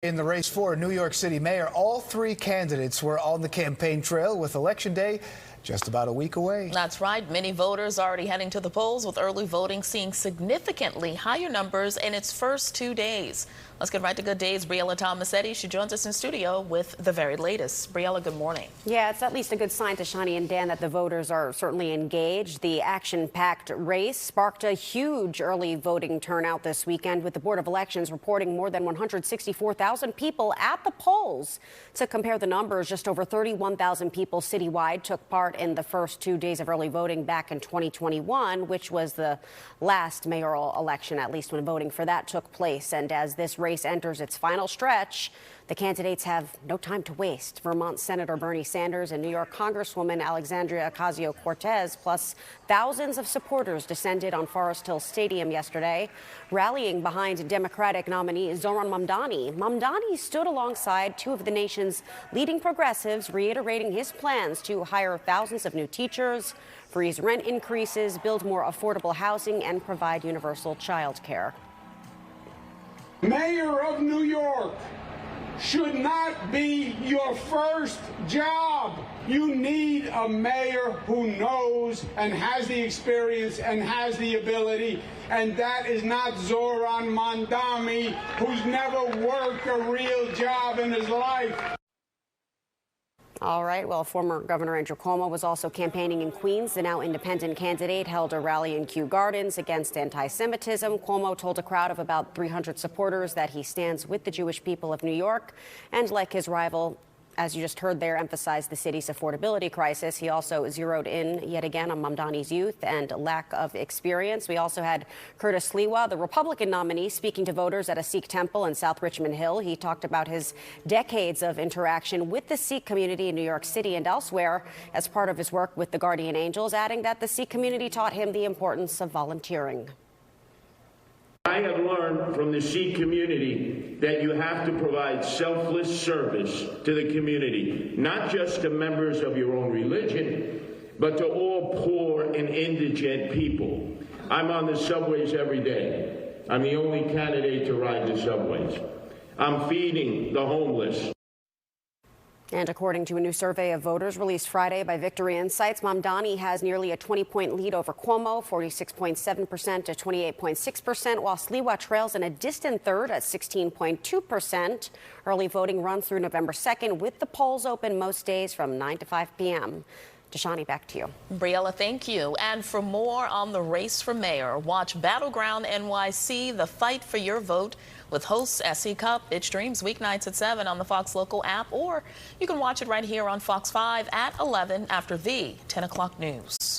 In the race for New York City mayor, all three candidates were on the campaign trail with Election Day just about a week away. That's right. Many voters already heading to the polls, with early voting seeing significantly higher numbers in its first 2 days. Let's get right to good days. Briella Tomassetti, she joins us in studio with the very latest. Briella, good morning. Yeah, it's at least a good sign to Shani and Dan that the voters are certainly engaged. The action-packed race sparked a huge early voting turnout this weekend, with the Board of Elections reporting more than 164,000 people at the polls. To compare the numbers, just over 31,000 people citywide took part in the first 2 days of early voting back in 2021, which was the last mayoral election, at least when voting for that took place. And as this race enters its final stretch, the candidates have no time to waste. Vermont Senator Bernie Sanders and New York Congresswoman Alexandria Ocasio-Cortez, plus thousands of supporters, descended on Forest Hill Stadium yesterday, rallying behind Democratic nominee Zohran Mamdani. Mamdani stood alongside two of the nation's leading progressives, reiterating his plans to hire thousands of new teachers, freeze rent increases, build more affordable housing, and provide universal child care. Mayor of New York should not be your first job. You need a mayor who knows and has the experience and has the ability, and that is not Zohran Mamdani, who's never worked a real job in his life. All right. Well, former Governor Andrew Cuomo was also campaigning in Queens. The now independent candidate held a rally in Kew Gardens against anti-Semitism. Cuomo told a crowd of about 300 supporters that he stands with the Jewish people of New York, and like his rival, as you just heard there, emphasized the city's affordability crisis. He also zeroed in yet again on Mamdani's youth and lack of experience. We also had Curtis Sliwa, the Republican nominee, speaking to voters at a Sikh temple in South Richmond Hill. He talked about his decades of interaction with the Sikh community in New York City and elsewhere as part of his work with the Guardian Angels, adding that the Sikh community taught him the importance of volunteering. I have learned from the Sikh community that you have to provide selfless service to the community, not just to members of your own religion, but to all poor and indigent people. I'm on the subways every day. I'm the only candidate to ride the subways. I'm feeding the homeless. And according to a new survey of voters released Friday by Victory Insights, Mamdani has nearly a 20-point lead over Cuomo, 46.7% to 28.6%, while Sliwa trails in a distant third at 16.2%. Early voting runs through November 2nd, with the polls open most days from 9 to 5 p.m. Deshani, back to you. Briella, thank you. And for more on the race for mayor, watch Battleground NYC, the fight for your vote, with hosts SC Cup. It streams weeknights at 7 on the Fox Local app, or you can watch it right here on Fox 5 at 11 after the 10 o'clock news.